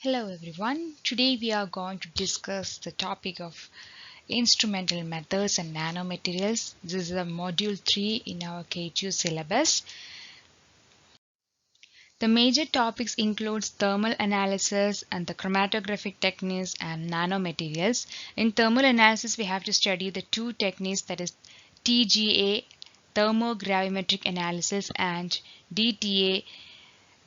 Hello everyone. Today we are going to discuss the topic of instrumental methods and nanomaterials. This is the module 3 in our K2 syllabus. The major topics includes thermal analysis and the chromatographic techniques and nanomaterials. In thermal analysis, we have to study the two techniques, that is TGA, thermogravimetric analysis, and DTA.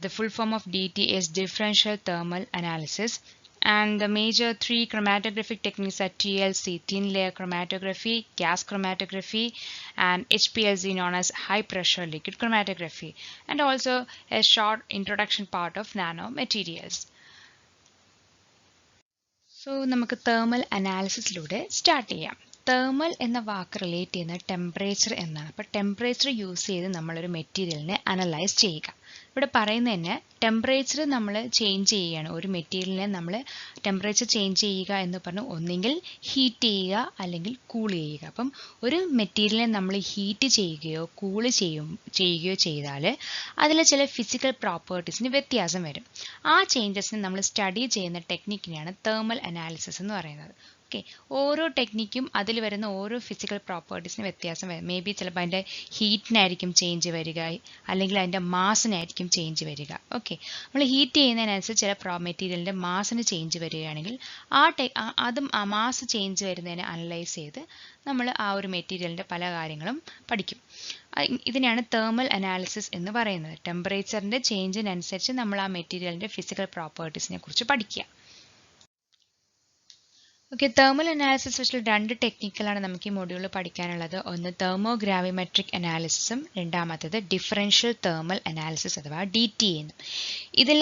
The full form of DTA is differential thermal analysis. And the major three chromatographic techniques are TLC, thin layer chromatography, gas chromatography, and HPLC, known as high pressure liquid chromatography, and also a short introduction part of nanomaterials. So നമുക്ക് thermal analysisലൂടെ start ചെയ്യാം. Thermal എന്ന വാക്ക് relate ചെയ്യുന്ന temperature എന്നാണ്. അപ്പോൾ temperature use ചെയ്ത് നമ്മളൊരു മെറ്റീരിയലിനെ analyse ചെയ്യുക. ഇവിടെ പറയുന്നത് തന്നെ ടെമ്പറേച്ചർ നമ്മൾ ചേഞ്ച് ചെയ്യുകയാണ്. ഒരു മെറ്റീരിയലിനെ നമ്മൾ ടെമ്പറേച്ചർ ചേഞ്ച് ചെയ്യുക എന്ന് പറഞ്ഞാൽ ഒന്നെങ്കിൽ ഹീറ്റ് ചെയ്യുക അല്ലെങ്കിൽ കൂൾ ചെയ്യുക. അപ്പം ഒരു മെറ്റീരിയലിനെ നമ്മൾ ഹീറ്റ് ചെയ്യുകയോ കൂൾ ചെയ്യുകയോ ചെയ്താൽ അതിൽ ചില ഫിസിക്കൽ പ്രോപ്പർട്ടീസിന് വ്യത്യാസം വരും. ആ ചേഞ്ചസിനെ നമ്മൾ സ്റ്റഡി ചെയ്യുന്ന ടെക്നിക്കിനെയാണ് തേർമൽ അനാലിസിസ് എന്ന് പറയുന്നത്. ഓക്കെ, ഓരോ ടെക്നിക്കും അതിൽ വരുന്ന ഓരോ ഫിസിക്കൽ പ്രോപ്പർട്ടീസിന് വ്യത്യാസം വരും. മേ ബി ചിലപ്പോൾ അതിൻ്റെ ഹീറ്റിനായിരിക്കും ചേഞ്ച് വരിക, അല്ലെങ്കിൽ അതിൻ്റെ മാസിനായിരിക്കും ചേഞ്ച് വരിക. ഓക്കെ, നമ്മൾ ഹീറ്റ് ചെയ്യുന്നതിനനുസരിച്ച് ചില മെറ്റീരിയലിൻ്റെ മാസിന് ചേഞ്ച് വരികയാണെങ്കിൽ അതും ആ മാസ് ചേഞ്ച് വരുന്നതിനെ അനലൈസ് ചെയ്ത് നമ്മൾ ആ ഒരു മെറ്റീരിയലിൻ്റെ പല കാര്യങ്ങളും പഠിക്കും. ഇതിനെയാണ് തേർമൽ അനാലിസിസ് എന്ന് പറയുന്നത്. ടെമ്പറേച്ചറിൻ്റെ ചേഞ്ചിനനുസരിച്ച് നമ്മൾ ആ മെറ്റീരിയലിൻ്റെ ഫിസിക്കൽ പ്രോപ്പർട്ടീസിനെ കുറിച്ച് പഠിക്കുക. ഓക്കെ, തേർമൽ അനാലിസിസ് വെച്ചിട്ട് രണ്ട് ടെക്നിക്കലാണ് നമുക്ക് ഈ മൊഡ്യൂളിൽ പഠിക്കാനുള്ളത്. ഒന്ന് തെർമോഗ്രാവിമെട്രിക് അനാലിസിസും രണ്ടാമത്തേത് ഡിഫറൻഷ്യൽ തേർമൽ അനാലിസിസ് അഥവാ DTA എന്നും. ഇതിൽ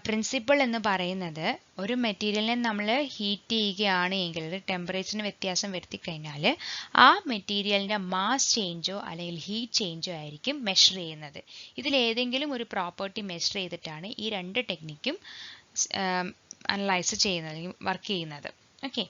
പ്രിൻസിപ്പിൾ എന്ന് പറയുന്നത് ഒരു മെറ്റീരിയലിനെ നമ്മൾ ഹീറ്റ് ചെയ്യുകയാണ് എങ്കിൽ ടെമ്പറേച്ചറിന് വ്യത്യാസം വരുത്തി കഴിഞ്ഞാൽ ആ മെറ്റീരിയലിൻ്റെ മാസ് ചേഞ്ചോ അല്ലെങ്കിൽ ഹീറ്റ് ചേഞ്ചോ ആയിരിക്കും മെഷർ ചെയ്യുന്നത്. ഇതിലേതെങ്കിലും ഒരു പ്രോപ്പർട്ടി മെഷർ ചെയ്തിട്ടാണ് ഈ രണ്ട് ടെക്നിക്കും അനലൈസ് ചെയ്യുന്നത് അല്ലെങ്കിൽ വർക്ക് ചെയ്യുന്നത്. Okay.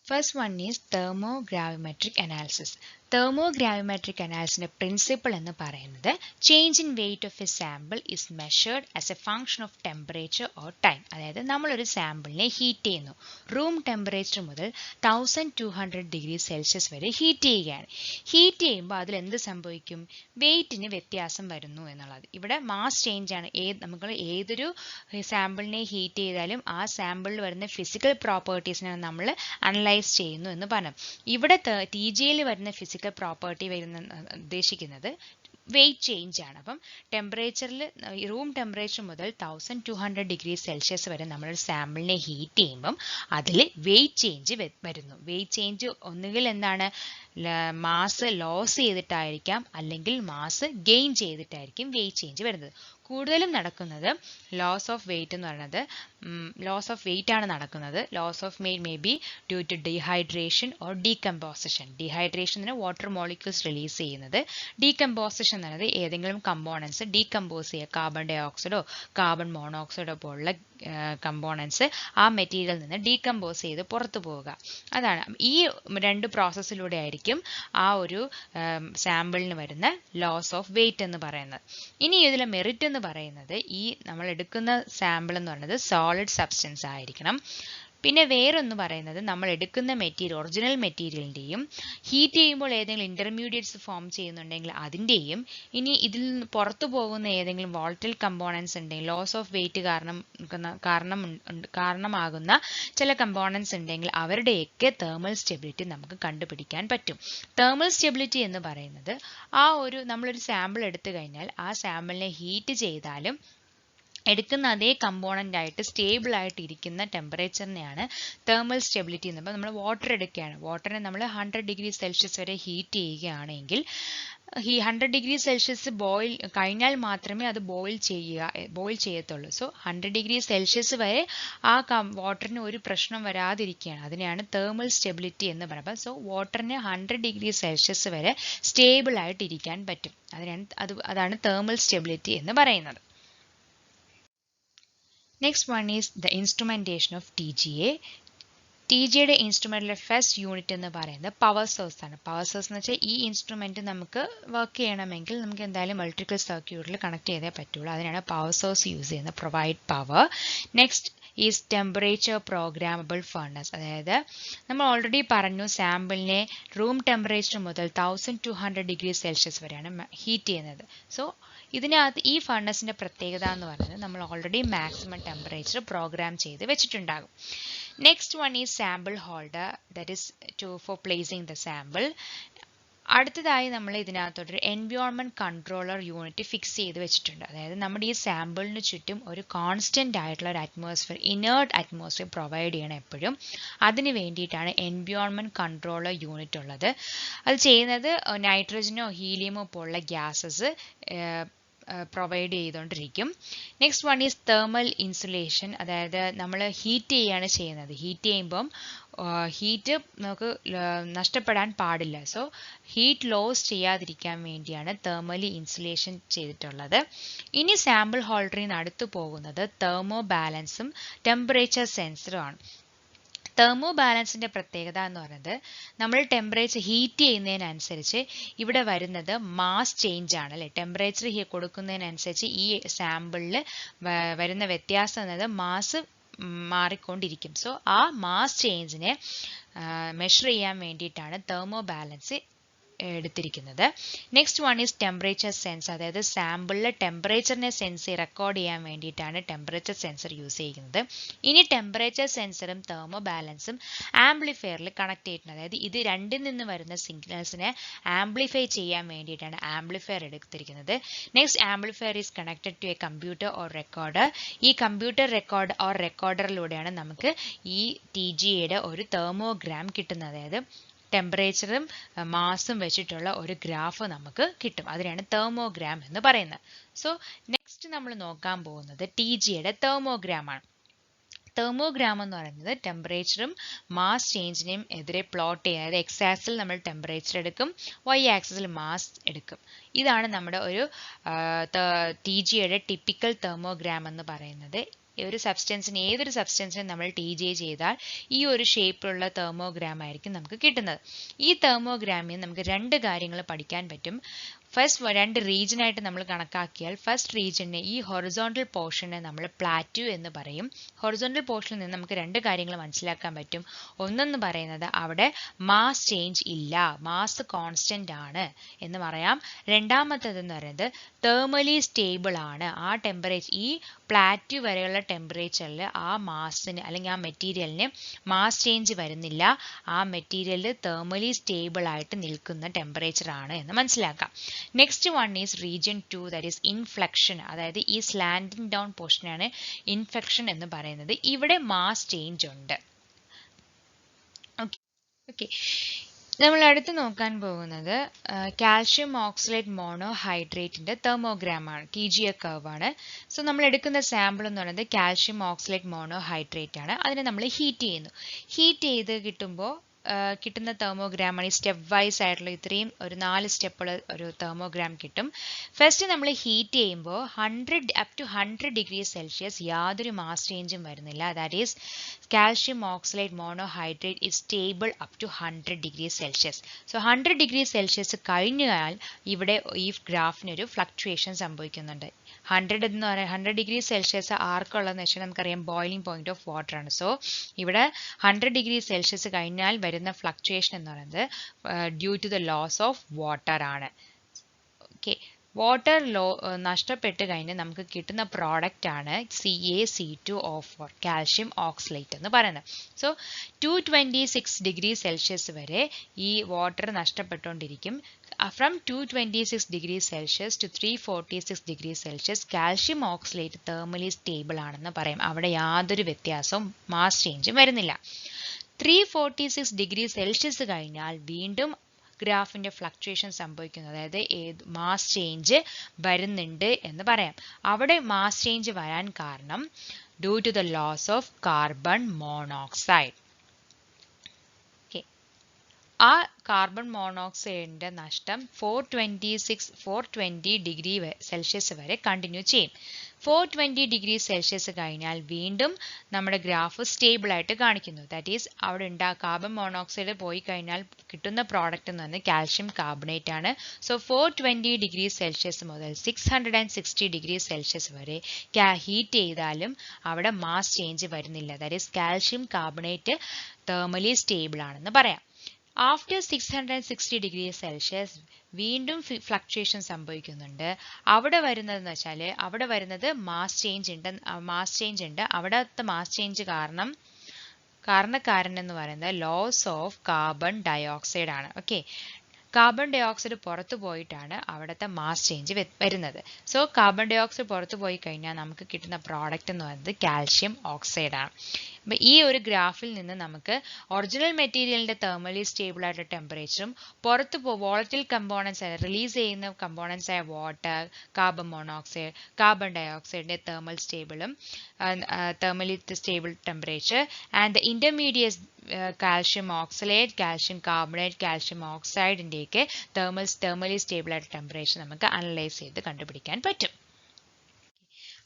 First one is thermogravimetric analysis. Thermogravimetric analysis principle എന്ന് പറയുന്നത് change in weight of a sample is measured as a function of temperature or time. അതായത് നമ്മളൊരു സാമ്പിളിനെ ഹീറ്റ് ചെയ്യുന്നു. റൂം ടെമ്പറേച്ചർ മുതൽ 1200 ഡിഗ്രി സെൽഷ്യസ് വരെ ഹീറ്റ് ചെയ്യുകയാണ്. Heat ചെയ്യുമ്പോൾ അതിൽ എന്ത് സംഭവിക്കും? വെയിറ്റിന് വ്യത്യാസം വരുന്നു എന്നുള്ളത്. ഇവിടെ മാസ് ചേഞ്ച് ആണ്. നമുക്ക് ഏതൊരു സാമ്പിളിനെ ഹീറ്റ് ചെയ്താലും ആ സാമ്പിളിൽ വരുന്ന ഫിസിക്കൽ പ്രോപ്പർട്ടീസിനെ നമ്മൾ അനലൈസ് ചെയ്യുന്നു എന്ന് പറഞ്ഞു. ഇവിടെ TGAയിൽ വരുന്ന ഫിസിക്കൽ പ്രോപ്പർട്ടി ഉദ്ദേശിക്കുന്നത് വെയിറ്റ് ചേഞ്ച് ആണ്. അപ്പം ടെമ്പറേച്ചറിൽ റൂം ടെമ്പറേച്ചർ മുതൽ 1200 ഡിഗ്രി സെൽഷ്യസ് വരെ നമ്മളൊരു സാമ്പിളിനെ ഹീറ്റ് ചെയ്യുമ്പം അതിൽ വെയിറ്റ് ചേഞ്ച് വരുന്നു. വെയിറ്റ് ചേഞ്ച് ഒന്നുകിൽ എന്താണ്, മാസ് ലോസ് ചെയ്തിട്ടായിരിക്കാം, അല്ലെങ്കിൽ മാസ് ഗെയിൻ ചെയ്തിട്ടായിരിക്കും വെയിറ്റ് ചേഞ്ച് വരുന്നത്. കൂടുതലും നടക്കുന്നത് ലോസ് ഓഫ് വെയിറ്റ് എന്ന് പറയുന്നത് ലോസ് ഓഫ് വെയിറ്റ് ആണ് നടക്കുന്നത്. Loss of weight may be due to dehydration or decomposition. Dehydration എന്ന് വാട്ടർ മോളിക്യൂൾസ് റിലീസ് ചെയ്യുന്നത്. ഡീകമ്പോസിഷൻ എന്ന് പറയുന്നത് ഏതെങ്കിലും കമ്പോണൻസ് ഡീകമ്പോസ് ചെയ്യുക. കാർബൺ ഡൈ ഓക്സൈഡോ കാർബൺ മോണോക്സൈഡോ പോലുള്ള കമ്പോണൻസ് ആ മെറ്റീരിയലിൽ നിന്ന് ഡീകമ്പോസ് ചെയ്ത് പുറത്തു പോവുക. അതാണ് ഈ രണ്ട് പ്രോസസ്സിലൂടെ ആയിരിക്കും ആ ഒരു സാമ്പിളിന് വരുന്ന ലോസ് ഓഫ് വെയിറ്റ് എന്ന് പറയുന്നത്. ഇനി ഇതിലെ മെറിറ്റ് എന്ന് പറയുന്നത് ഈ നമ്മൾ എടുക്കുന്ന സാമ്പിൾ എന്ന് പറയുന്നത് സോളിഡ് സബ്സ്റ്റൻസ് ആയിരിക്കണം. പിന്നെ വേറൊന്ന് പറയുന്നത് നമ്മൾ എടുക്കുന്ന മെറ്റീരിയൽ ഒറിജിനൽ മെറ്റീരിയലിൻ്റെയും ഹീറ്റ് ചെയ്യുമ്പോൾ ഏതെങ്കിലും ഇന്റർമീഡിയറ്റ്സ് ഫോം ചെയ്യുന്നുണ്ടെങ്കിൽ അതിൻ്റെയും, ഇനി ഇതിൽ പുറത്തു പോകുന്ന ഏതെങ്കിലും വോളറ്റൈൽ കമ്പോണൻസ് ഉണ്ടെങ്കിൽ ലോസ് ഓഫ് വെയിറ്റ് കാരണമാകുന്ന ചില കമ്പോണൻസ് ഉണ്ടെങ്കിൽ അവരുടെയൊക്കെ തേർമൽ സ്റ്റെബിലിറ്റി നമുക്ക് കണ്ടുപിടിക്കാൻ പറ്റും. തേർമൽ സ്റ്റെബിലിറ്റി എന്ന് പറയുന്നത് നമ്മളൊരു സാമ്പിൾ എടുത്തു കഴിഞ്ഞാൽ ആ സാമ്പിളിനെ ഹീറ്റ് ചെയ്താലും എടുക്കുന്ന അതേ കമ്പോണൻ്റ് ആയിട്ട് സ്റ്റേബിൾ ആയിട്ട് ഇരിക്കുന്ന ടെമ്പറേച്ചറിനെയാണ് തേർമൽ സ്റ്റെബിലിറ്റി എന്ന്. അപ്പോൾ നമ്മൾ വാട്ടർ എടുക്കുകയാണ്. വാട്ടറിനെ നമ്മൾ 100 ഡിഗ്രി സെൽഷ്യസ് വരെ ഹീറ്റ് ചെയ്യുകയാണെങ്കിൽ ഈ 100 ഡിഗ്രി സെൽഷ്യസ് ബോയിൽ കഴിഞ്ഞാൽ മാത്രമേ അത് ബോയിൽ ചെയ്യത്തുള്ളൂ. സോ 100 ഡിഗ്രി സെൽഷ്യസ് വരെ ആ വാട്ടറിന് ഒരു പ്രശ്നം വരാതിരിക്കുകയാണ്. അതിനെയാണ് തേർമൽ സ്റ്റെബിലിറ്റി എന്ന് പറയുന്നത്. സോ വാട്ടറിന് 100 ഡിഗ്രി സെൽഷ്യസ് വരെ സ്റ്റേബിൾ ആയിട്ട് ഇരിക്കാൻ പറ്റും. അതാണ് തേർമൽ സ്റ്റെബിലിറ്റി എന്ന് പറയുന്നത്. Next one is the instrumentation of TGA. T ജിയുടെ ഇൻസ്ട്രുമെന്റിലെ ഫസ്റ്റ് യൂണിറ്റ് എന്ന് പറയുന്നത് പവർ സോഴ്സ് ആണ്. പവർ സോഴ്സ് എന്ന് വെച്ചാൽ ഈ ഇൻസ്ട്രുമെന്റ് നമുക്ക് വർക്ക് ചെയ്യണമെങ്കിൽ നമുക്ക് എന്തായാലും ഇലക്ട്രിക്കൽ സർക്യൂട്ടിൽ കണക്ട് ചെയ്തേ പറ്റുള്ളൂ. അതിനാണ് പവർ സോഴ്സ് യൂസ് ചെയ്യുന്നത്, provide power. Next is temperature programmable furnace. അതായത് നമ്മൾ ഓൾറെഡി പറഞ്ഞു സാമ്പിളിനെ റൂം ടെമ്പറേച്ചർ മുതൽ 1200 ഡിഗ്രി സെൽഷ്യസ് വരെയാണ് ഹീറ്റ് ചെയ്യുന്നത്. സോ ഇതിനകത്ത് ഈ ഫർണസിന്റെ പ്രത്യേകത എന്ന് പറയുന്നത് നമ്മൾ ഓൾറെഡി മാക്സിമം ടെമ്പറേച്ചർ പ്രോഗ്രാം ചെയ്ത് വെച്ചിട്ടുണ്ടാകും. Next one is sample holder, that is for placing the sample. അടുത്തതായി നമ്മൾ ഇതിനകത്തോട്ടൊരു എൻവയോൺമെന്റ് കൺട്രോളർ യൂണിറ്റ് ഫിക്സ് ചെയ്ത് വെച്ചിട്ടുണ്ട്. അതായത് നമ്മുടെ ഈ സാമ്പിളിന് ചുറ്റും ഒരു കോൺസ്റ്റന്റ് ആയിട്ടുള്ള ഒരു അറ്റ്മോസ്ഫിയർ, ഇനേർട്ട് അറ്റ്മോസ്ഫിയർ പ്രൊവൈഡ് ചെയ്യണം എപ്പോഴും. അതിന് വേണ്ടിയിട്ടാണ് എൻവയോൺമെന്റ് കൺട്രോളർ യൂണിറ്റ് ഉള്ളത്. അത് ചെയ്യുന്നത് നൈട്രജനോ ഹീലിയമോ പോലുള്ള ഗ്യാസസ് പ്രൊവൈഡ് ചെയ്തുകൊണ്ടിരിക്കും. Next one is thermal insulation. അതായത് നമ്മൾ ഹീറ്റ് ചെയ്യാണ് ചെയ്യുന്നത്. ഹീറ്റ് ചെയ്യുമ്പം ഹീറ്റ് നമുക്ക് നഷ്ടപ്പെടാൻ പാടില്ല. സോ ഹീറ്റ് ലോസ് ചെയ്യാതിരിക്കാൻ വേണ്ടിയാണ് തേർമലി ഇൻസുലേഷൻ ചെയ്തിട്ടുള്ളത്. ഇനി സാമ്പിൾ ഹോൾഡറിൽ നിന്ന് അടുത്ത് പോകുന്നത് തെർമോ ബാലൻസും ടെമ്പറേച്ചർ സെൻസറും ആണ്. തെർമോ ബാലൻസിന്റെ പ്രത്യേകത എന്ന് പറയുന്നത് നമ്മൾ ടെമ്പറേച്ചർ ഹീറ്റ് ചെയ്യുന്നതിനനുസരിച്ച് ഇവിടെ വരുന്നത് മാസ് ചേഞ്ച് ആണ് അല്ലെ. ടെമ്പറേച്ചർ കൊടുക്കുന്നതിനനുസരിച്ച് ഈ സാമ്പിളിൽ വരുന്ന വ്യത്യാസം എന്നത് മാസ് മാറിക്കൊണ്ടിരിക്കും. സോ ആ മാസ് ചേഞ്ചിനെ മെഷർ ചെയ്യാൻ വേണ്ടിയിട്ടാണ് തെർമോ ബാലൻസ് എടുത്തിരിക്കുന്നത്. Next one is temperature sense. അതായത് സാമ്പിളിലെ ടെമ്പറേച്ചറിനെ സെൻസ് റെക്കോർഡ് ചെയ്യാൻ വേണ്ടിയിട്ടാണ് ടെമ്പറേച്ചർ സെൻസർ യൂസ് ചെയ്യുന്നത്. ഇനി ടെമ്പറേച്ചർ സെൻസറും തെർമോ ബാലൻസും ആംപ്ലിഫയറിൽ കണക്ട് ചെയ്തിട്ടുണ്ട്. അതായത് ഇത് രണ്ടിൽ നിന്ന് വരുന്ന സിഗ്നൽസിനെ ആംപ്ലിഫൈ ചെയ്യാൻ വേണ്ടിയിട്ടാണ് ആംപ്ലിഫയർ എടുത്തിരിക്കുന്നത്. Next amplifier is connected to a computer or recorder. ഈ കമ്പ്യൂട്ടർ റെക്കോർഡ് ഓർ റെക്കോർഡറിലൂടെയാണ് നമുക്ക് ഈ ടി ജിയുടെ ഒരു തെർമോഗ്രാം കിട്ടുന്നത്. അതായത് ടെമ്പറേച്ചറും മാസും വെച്ചിട്ടുള്ള ഒരു ഗ്രാഫ് നമുക്ക് കിട്ടും. അതിനാണ് തെർമോഗ്രാം എന്ന് പറയുന്നത്. സോ നെക്സ്റ്റ് നമ്മൾ നോക്കാൻ പോകുന്നത് ടി ജിയുടെ തെർമോഗ്രാം ആണ്. തെർമോഗ്രാം എന്ന് പറയുന്നത് ടെമ്പറേച്ചറും മാസ് ചേഞ്ചിനെയും എതിരെ പ്ലോട്ട് ചെയ്യുക. അതായത് എക്സ് ആക്സിൽ നമ്മൾ ടെമ്പറേച്ചർ എടുക്കും, വൈ ആക്സിൽ മാസ് എടുക്കും. ഇതാണ് നമ്മുടെ ഒരു ടി ജിയുടെ ടിപ്പിക്കൽ തെർമോഗ്രാം എന്ന് പറയുന്നത്. ഒരു സബ്സ്റ്റൻസിന് ഏതൊരു സബ്സ്റ്റൻസിനെ നമ്മൾ ടി ജി ചെയ്താൽ ഈ ഒരു ഷേപ്പിലുള്ള തെർമോഗ്രാം ആയിരിക്കും നമുക്ക് കിട്ടുന്നത്. ഈ തെർമോഗ്രാമിൽ നമുക്ക് രണ്ട് കാര്യങ്ങൾ പഠിക്കാൻ പറ്റും. ഫസ്റ്റ് രണ്ട് റീജിയനായിട്ട് നമ്മൾ കണക്കാക്കിയാൽ ഫസ്റ്റ് റീജിയനെ ഈ ഹൊറിസോണ്ടൽ പോർഷനെ നമ്മൾ പ്ലാറ്റ്യൂ എന്ന് പറയും. ഹൊറിസോണ്ടൽ പോർഷനിൽ നിന്ന് നമുക്ക് രണ്ട് കാര്യങ്ങൾ മനസ്സിലാക്കാൻ പറ്റും. ഒന്നെന്ന് പറയുന്നത് അവിടെ മാസ് ചേഞ്ച് ഇല്ല, മാസ് കോൺസ്റ്റന്റ് ആണ് എന്ന് പറയാം. രണ്ടാമത്തേതെന്ന് പറയുന്നത് തെർമലി സ്റ്റേബിൾ ആണ്. ആ ടെമ്പറേച്ചർ ഈ പ്ലാറ്റ്യൂ വരെയുള്ള ടെമ്പറേച്ചറിൽ ആ മാസിന് അല്ലെങ്കിൽ ആ മെറ്റീരിയലിന് മാസ് ചേഞ്ച് വരുന്നില്ല. ആ മെറ്റീരിയൽ തെർമലി സ്റ്റേബിൾ ആയിട്ട് നിൽക്കുന്ന ടെമ്പറേച്ചർ ആണ് എന്ന് മനസ്സിലാക്കാം. Next one is region 2, that is inflection. അതായത് ഈ സ്ലാൻഡിങ് ഡൗൺ പോർഷനാണ് ഇൻഫ്ലക്ഷൻ എന്ന് പറയുന്നത്. ഇവിടെ മാസ് ചേഞ്ച് ഉണ്ട്. ഓക്കെ, നമ്മൾ അടുത്ത് നോക്കാൻ പോകുന്നത് കാൽഷ്യം ഓക്സലേറ്റ് മോണോഹൈഡ്രേറ്റിന്റെ തെർമോഗ്രാം ആണ്, ടി ജി എ കർവ് ആണ്. സോ നമ്മൾ എടുക്കുന്ന സാമ്പിൾ എന്ന് പറയുന്നത് കാൽഷ്യം ഓക്സലേറ്റ് മോണോഹൈഡ്രേറ്റ് ആണ്. അതിനെ നമ്മൾ ഹീറ്റ് ചെയ്യുന്നു. ഹീറ്റ് ചെയ്ത് കിട്ടുമ്പോൾ കിട്ടുന്ന തെർമോഗ്രാമാണ് ഈ സ്റ്റെപ്പ് വൈസ് ആയിട്ടുള്ള ഇത്രയും ഒരു 4 സ്റ്റെപ്പുള്ള ഒരു തെർമോഗ്രാം കിട്ടും. ഫസ്റ്റ് നമ്മൾ ഹീറ്റ് ചെയ്യുമ്പോൾ 100 ഡിഗ്രി സെൽഷ്യസ് യാതൊരു മാസ് ചേഞ്ചും വരുന്നില്ല. That is calcium oxalate monohydrate is stable up to 100 degree Celsius. So 100 degree Celsius കഴിഞ്ഞാൽ ഇവിടെ ഈ ഗ്രാഫിനൊരു ഫ്ലക്ച്വേഷൻ സംഭവിക്കുന്നുണ്ട്. 100 ഡിഗ്രി സെൽഷ്യസ് ആർക്കുള്ളതെന്ന് വെച്ചാൽ നമുക്കറിയാം ബോയിലിംഗ് പോയിന്റ് ഓഫ് വാട്ടർ ആണ്. സോ ഇവിടെ 100 ഡിഗ്രി സെൽഷ്യസ് കഴിഞ്ഞാൽ വരുന്ന ഫ്ലക്ച്വേഷൻ എന്ന് പറയുന്നത് due to the loss of water ആണ്. ഓക്കെ, വാട്ടർ നഷ്ടപ്പെട്ട് കഴിഞ്ഞ് നമുക്ക് കിട്ടുന്ന പ്രോഡക്റ്റ് ആണ് CaC2O4, കാൽഷ്യം ഓക്സലേറ്റ് എന്ന് പറയുന്നത്. സോ 226 ഡിഗ്രി സെൽഷ്യസ് വരെ ഈ വാട്ടർ നഷ്ടപ്പെട്ടുകൊണ്ടിരിക്കും. From 226 degree Celsius to 346 degree Celsius calcium oxalate thermally stable ആണെന്ന് പറയും. അവിടെ യാതൊരു വ്യത്യാസവും മാസ് ചേഞ്ചും വരുന്നില്ല. 346 ഡിഗ്രി സെൽഷ്യസ് കഴിഞ്ഞാൽ വീണ്ടും ഗ്രാഫിന്റെ ഫ്ലക്ച്വേഷൻ സംഭവിക്കുന്നു. അതായത് മാസ് ചേഞ്ച് വരുന്നുണ്ട് എന്ന് പറയാം. അവിടെ മാസ് ചേഞ്ച് വരാൻ കാരണം due to the loss of carbon monoxide. ആ കാർബൺ മോണോക്സൈഡിന്റെ നഷ്ടം 420 ഡിഗ്രി സെൽഷ്യസ് വരെ കണ്ടിന്യൂ ചെയ്യും. 420 ഡിഗ്രി സെൽഷ്യസ് കഴിഞ്ഞാൽ വീണ്ടും നമ്മുടെ ഗ്രാഫ് സ്റ്റേബിൾ ആയിട്ട് കാണിക്കുന്നു. ദാറ്റ് ഈസ് അവിടെ കാർബൺ മോണോക്സൈഡ് പോയി കഴിഞ്ഞാൽ കിട്ടുന്ന പ്രോഡക്റ്റ് എന്ന് പറഞ്ഞാൽ കാൽഷ്യം കാർബണേറ്റ് ആണ്. സോ 420 ഡിഗ്രി സെൽഷ്യസ് മുതൽ 660 ഡിഗ്രി സെൽഷ്യസ് വരെ ഹീറ്റ് ചെയ്താലും അവിടെ മാസ് ചേഞ്ച് വരുന്നില്ല. That is calcium carbonate thermally stable ആണെന്ന് പറയാം. ആഫ്റ്റർ 660 ഡിഗ്രി സെൽഷ്യസ് വീണ്ടും ഫ്ലക്ച്വേഷൻ സംഭവിക്കുന്നുണ്ട്. അവിടെ വരുന്നതെന്ന് വെച്ചാൽ അവിടെ വരുന്നത് മാസ് ചേഞ്ച് ഉണ്ട്. അവിടുത്തെ മാസ് ചേഞ്ച് കാരണക്കാരൻ എന്ന് പറയുന്നത് ലോസ് ഓഫ് കാർബൺ ഡയോക്സൈഡ് ആണ്. ഓക്കെ, കാർബൺ ഡയോക്സൈഡ് പുറത്തു പോയിട്ടാണ് അവിടുത്തെ മാസ് ചേഞ്ച് വരുന്നത്. സോ കാർബൺ ഡയോക്സൈഡ് പുറത്തു പോയി കഴിഞ്ഞാൽ നമുക്ക് കിട്ടുന്ന പ്രോഡക്റ്റ് എന്ന് പറയുന്നത് കാൽഷ്യം ഓക്സൈഡ് ആണ്. അപ്പം ഈ ഒരു ഗ്രാഫിൽ നിന്ന് നമുക്ക് ഒറിജിനൽ മെറ്റീരിയലിന്റെ തെർമലി സ്റ്റേബിൾ ആയിട്ടുള്ള ടെമ്പറേച്ചറും പുറത്ത് വോളറ്റൈൽ കമ്പോണൻസ് റിലീസ് ചെയ്യുന്ന കമ്പോണൻസ് ആയ വാട്ടർ, കാർബൺ മോണോക്സൈഡ്, കാർബൺ ഡയോക്സൈഡിന്റെ thermally stable temperature and the intermediate calcium oxalate, calcium carbonate, calcium ഓക്സൈഡിന്റെയൊക്കെ തെർമലി സ്റ്റേബിൾ ആയിട്ട് ടെമ്പറേച്ചർ നമുക്ക് അനലൈസ് ചെയ്ത് കണ്ടുപിടിക്കാൻ പറ്റും.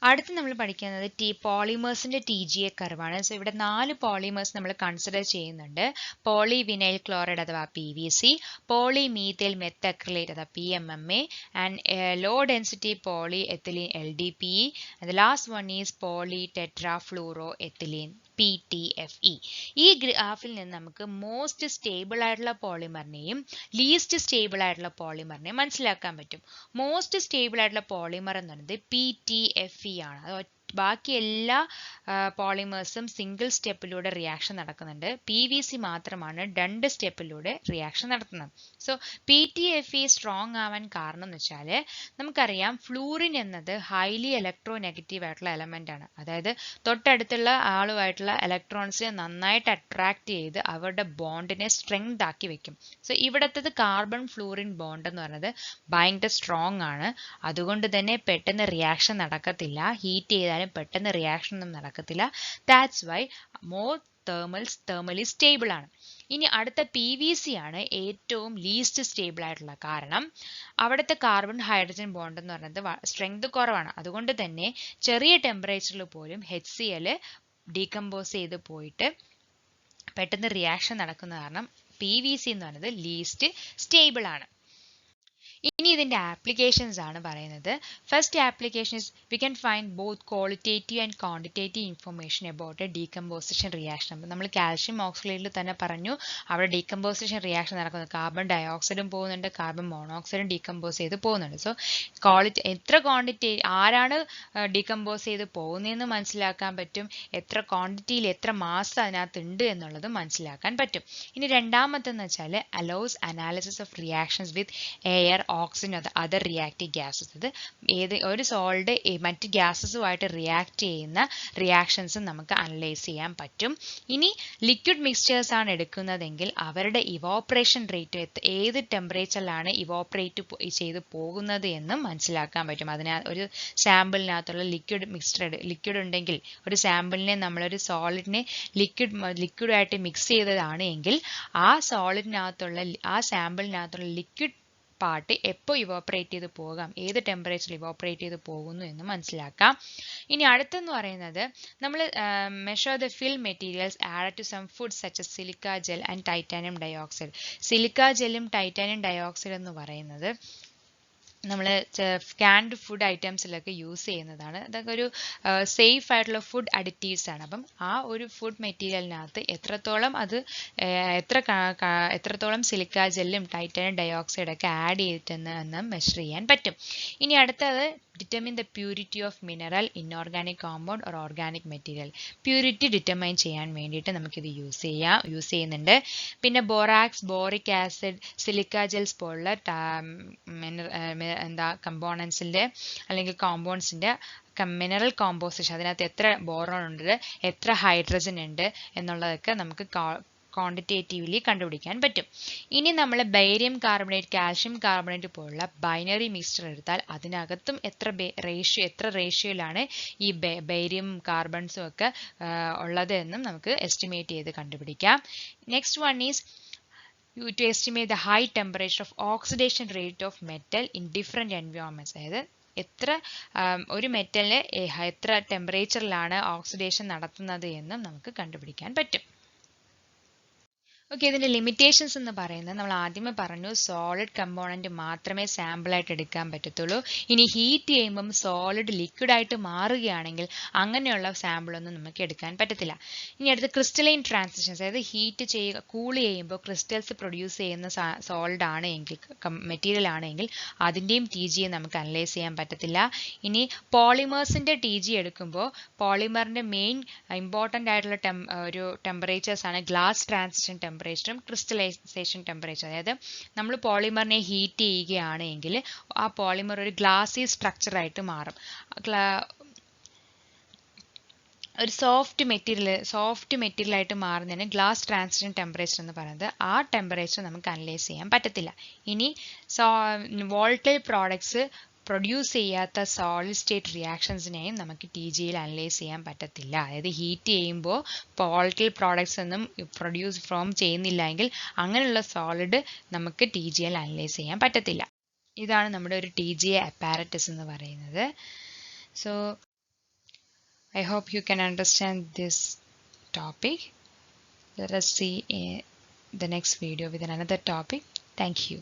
അടുത്ത് നമ്മൾ പഠിക്കുന്നത് പോളിമേഴ്സിന്റെ TGA കർവാണ്. സോ ഇവിടെ 4 പോളിമേഴ്സ് നമ്മൾ കൺസിഡർ ചെയ്യുന്നുണ്ട്. പോളി വിനൈൽ ക്ലോറൈഡ് അഥവാ PVC, പോളി മീഥൈൽ മെത്തക്രിലേറ്റ് അഥവാ PMMA, and low density poly ethylene LDPE, and the last one is poly tetrafluoroethylene PTFE. ഈ ഗ്രാഫിൽ നിന്ന് നമുക്ക് മോസ്റ്റ് സ്റ്റേബിൾ ആയിട്ടുള്ള പോളിമറിനെയും ലീസ്റ്റ് സ്റ്റേബിൾ ആയിട്ടുള്ള പോളിമറിനെയും മനസ്സിലാക്കാൻ പറ്റും. മോസ്റ്റ് സ്റ്റേബിൾ ആയിട്ടുള്ള പോളിമർ എന്ന് പറയുന്നത് PTFE ആണ്. അത് ബാക്കി എല്ലാ പോളിമേഴ്സും സിംഗിൾ സ്റ്റെപ്പിലൂടെ റിയാക്ഷൻ നടക്കുന്നുണ്ട്. PVC മാത്രമാണ് 2 സ്റ്റെപ്പിലൂടെ റിയാക്ഷൻ നടത്തുന്നത്. സോ PTFE സ്ട്രോങ് ആവാൻ കാരണം എന്ന് വെച്ചാൽ നമുക്കറിയാം ഫ്ലൂറിൻ എന്നത് ഹൈലി ഇലക്ട്രോ നെഗറ്റീവ് ആയിട്ടുള്ള എലമെന്റ് ആണ്. അതായത് തൊട്ടടുത്തുള്ള ആളുമായിട്ടുള്ള ഇലക്ട്രോൺസിനെ നന്നായിട്ട് അട്രാക്ട് ചെയ്ത് അവരുടെ ബോണ്ടിനെ സ്ട്രെങ്ത് ആക്കി വെക്കും. സോ ഇവിടത്തത് കാർബൺ ഫ്ലൂറിൻ ബോണ്ട് എന്ന് പറയുന്നത് ഭയങ്കര സ്ട്രോങ് ആണ്. അതുകൊണ്ട് തന്നെ പെട്ടെന്ന് റിയാക്ഷൻ നടക്കത്തില്ല. ഹീറ്റ് ചെയ്താൽ പെട്ടെന്ന് റിയാക്ഷൻ ഒന്നും നടക്കത്തില്ല. That's why more thermally stable ആണ്. ഇനി അടുത്ത PVC ആണ് ഏറ്റവും ലീസ്റ്റ് സ്റ്റേബിൾ ആയിട്ടുള്ള. കാരണം അവിടുത്തെ കാർബൺ ഹൈഡ്രജൻ ബോണ്ട് എന്ന് പറയുന്നത് സ്ട്രെങ്ത് കുറവാണ്. അതുകൊണ്ട് തന്നെ ചെറിയ ടെമ്പറേച്ചറിൽ പോലും HCl ഡീകമ്പോസ് ചെയ്ത് പോയിട്ട് പെട്ടെന്ന് റിയാക്ഷൻ നടക്കുന്ന കാരണം PVC എന്ന് പറയുന്നത് ലീസ്റ്റ് സ്റ്റേബിൾ ആണ്. ഇനി ഇതിന്റെ ആപ്ലിക്കേഷൻസ് ആണ് പറയുന്നത്. First application is we can find both qualitative and quantitative information about A decomposition reaction. അപ്പോൾ നമ്മൾ കാൽഷ്യം ഓക്സൈഡിൽ തന്നെ പറഞ്ഞു അവിടെ ഡീകമ്പോസിഷൻ റിയാക്ഷൻ നടക്കുന്നത്. കാർബൺ ഡയോക്സൈഡും പോകുന്നുണ്ട്, കാർബൺ മോണോക്സൈഡും ഡീകമ്പോസ് ചെയ്ത് പോകുന്നുണ്ട്. സോ എത്ര ക്വാണ്ടിറ്റി ആരാണ് ഡീകമ്പോസ് ചെയ്ത് പോകുന്നതെന്ന് മനസ്സിലാക്കാൻ പറ്റും. എത്ര ക്വാണ്ടിറ്റിയിൽ എത്ര മാസ് അതിനകത്ത് ഉണ്ട് എന്നുള്ളത് മനസ്സിലാക്കാൻ പറ്റും. ഇനി രണ്ടാമത്തെന്ന് വെച്ചാൽ allows analysis of reactions with air, oxygen, other reactive gases. അത് ഒരു സോൾഡ് മറ്റ് ഗ്യാസസുമായിട്ട് റിയാക്ട് ചെയ്യുന്ന റിയാക്ഷൻസ് നമുക്ക് അനലൈസ് ചെയ്യാൻ പറ്റും. ഇനി ലിക്വിഡ് മിക്സ്ചേഴ്സ് ആണ് എടുക്കുന്നതെങ്കിൽ അവരുടെ ഇവോപ്പറേഷൻ റേറ്റ് ഏത് ടെമ്പറേച്ചറിലാണ് ഇവോപ്പറേറ്റ് ചെയ്ത് പോകുന്നത് എന്നും മനസ്സിലാക്കാൻ പറ്റും. ഒരു സാമ്പിളിനകത്തുള്ള ലിക്വിഡ് ഉണ്ടെങ്കിൽ ഒരു സാമ്പിളിനെ നമ്മളൊരു സോളിഡിനെ ലിക്വിഡായിട്ട് മിക്സ് ചെയ്തതാണ് എങ്കിൽ ആ സാമ്പിളിനകത്തുള്ള ലിക്വിഡ് പാർട്ട് എപ്പോൾ ഇവോപ്പറേറ്റ് ചെയ്ത് പോകാം, ഏത് ടെമ്പറേച്ചറിൽ ഇവോപ്പറേറ്റ് ചെയ്ത് പോകുന്നു എന്ന് മനസ്സിലാക്കാം. ഇനി അടുത്തെന്ന് പറയുന്നത് നമ്മൾ measure the fill materials add to some food such as silica gel and titanium dioxide. Silica ജെല്ലും ടൈറ്റാനിയം ഡയോക്സൈഡ് എന്ന് പറയുന്നത് നമ്മൾ ക്യാൻഡ് ഫുഡ് ഐറ്റംസിലൊക്കെ യൂസ് ചെയ്യുന്നതാണ്. അതൊക്കെ ഒരു സേഫ് ആയിട്ടുള്ള ഫുഡ് അഡിറ്റീവ്സ് ആണ്. അപ്പം ആ ഒരു ഫുഡ് മെറ്റീരിയലിനകത്ത് എത്രത്തോളം സിലിക്ക ജെല്ലും ടൈറ്റാനിയം ഡയോക്സൈഡൊക്കെ ആഡ് ചെയ്തിട്ടെന്ന് മെഷർ ചെയ്യാൻ പറ്റും. ഇനി അടുത്തത് determine the purity of mineral, inorganic compound or organic material. Purity determine ചെയ്യാൻ വേണ്ടിയിട്ട് നമുക്കിത് യൂസ് ചെയ്യുന്നുണ്ട്. പിന്നെ ബോറാക്സ്, ബോറിക് ആസിഡ്, സിലിക്ക ജെൽസ് പോലുള്ള കമ്പോണൻസിന്റെ അല്ലെങ്കിൽ കോമ്പൗണ്ട്സിന്റെ മിനറൽ കോമ്പോസിഷൻ, അതിനകത്ത് എത്ര ബോറോൺ ഉണ്ട്, എത്ര ഹൈഡ്രജൻ ഉണ്ട് എന്നുള്ളതൊക്കെ നമുക്ക് ക്വാണ്ടിറ്റേറ്റീവ്ലി കണ്ടുപിടിക്കാൻ പറ്റും. ഇനി നമ്മൾ ബേരിയം കാർബണേറ്റ്, കാൽഷ്യം കാർബണേറ്റ് പോലുള്ള ബൈനറി മിക്സ്ചർ എടുത്താൽ അതിനകത്തും എത്ര റേഷ്യോയിലാണ് ഈ ബേരിയം കാർബൺസും ഒക്കെ ഉള്ളത് എന്നും നമുക്ക് എസ്റ്റിമേറ്റ് ചെയ്ത് കണ്ടുപിടിക്കാം. Next one is to estimate the high temperature of oxidation rate of metal in different environments. അതായത് എത്ര ഒരു മെറ്റലിന് എത്ര ടെമ്പറേച്ചറിലാണ് ഓക്സിഡേഷൻ നടത്തുന്നത് എന്നും നമുക്ക് കണ്ടുപിടിക്കാൻ പറ്റും. ഓക്കെ, ഇതിന്റെ ലിമിറ്റേഷൻസ് എന്ന് പറയുന്നത് നമ്മൾ ആദ്യമേ പറഞ്ഞു സോളിഡ് കമ്പോണന്റ് മാത്രമേ സാമ്പിൾ ആയിട്ട് എടുക്കാൻ പറ്റത്തുള്ളൂ. ഇനി ഹീറ്റ് ചെയ്യുമ്പം സോളിഡ് ലിക്വിഡ് ആയിട്ട് മാറുകയാണെങ്കിൽ അങ്ങനെയുള്ള സാമ്പിൾ ഒന്നും നമുക്ക് എടുക്കാൻ പറ്റത്തില്ല. ഇനി അടുത്ത് ക്രിസ്റ്റലൈൻ ട്രാൻസിഷൻസ്, അതായത് ഹീറ്റ് ചെയ്യുക കൂൾ ചെയ്യുമ്പോൾ ക്രിസ്റ്റൽസ് പ്രൊഡ്യൂസ് ചെയ്യുന്ന സോളിഡ് ആണ് എങ്കിൽ മെറ്റീരിയൽ ആണെങ്കിൽ അതിൻ്റെയും ടി ജിയെ നമുക്ക് അനലൈസ് ചെയ്യാൻ പറ്റത്തില്ല. ഇനി പോളിമേഴ്സിന്റെ ടി ജി എടുക്കുമ്പോൾ പോളിമറിന്റെ മെയിൻ ഇമ്പോർട്ടൻ്റ് ആയിട്ടുള്ള ഒരു ടെമ്പറേച്ചേഴ്സ് ആണ് ഗ്ലാസ് ട്രാൻസിഷൻ ടെമ്പറേച്ചറും ക്രിസ്റ്റലൈസേഷൻ ടെമ്പറേച്ചർ. അതായത് നമ്മൾ പോളിമറിനെ ഹീറ്റ് ചെയ്യുകയാണെങ്കിൽ ആ പോളിമർ ഒരു ഗ്ലാസി സ്ട്രക്ചർ ആയിട്ട് മാറും. ഒരു സോഫ്റ്റ് മെറ്റീരിയൽ ആയിട്ട് മാറുന്നതിന് ഗ്ലാസ് ട്രാൻസിഷൻ ടെമ്പറേച്ചർ എന്ന് പറയുന്നത്. ആ ടെമ്പറേച്ചർ നമുക്ക് അനലൈസ് ചെയ്യാൻ പറ്റത്തില്ല. ഇനി വോൾട്ടൈൽ പ്രോഡക്ട്സ് പ്രൊഡ്യൂസ് ചെയ്യാത്ത സോളിഡ് സ്റ്റേറ്റ് റിയാക്ഷൻസിനെയും നമുക്ക് ടി ജിയിൽ അനലൈസ് ചെയ്യാൻ പറ്റത്തില്ല. അതായത് ഹീറ്റ് ചെയ്യുമ്പോൾ വോൾട്ടൈൽ പ്രോഡക്ട്സ് ഒന്നും ഫോം ചെയ്യുന്നില്ല എങ്കിൽ അങ്ങനെയുള്ള സോളിഡ് നമുക്ക് ടി ജിയിൽ അനലൈസ് ചെയ്യാൻ പറ്റത്തില്ല. ഇതാണ് നമ്മുടെ ഒരു ടി ജി അപ്പാരറ്റസ് എന്ന് പറയുന്നത്. So I hope you can understand this topic. Let us see in the next video with another topic. Thank you.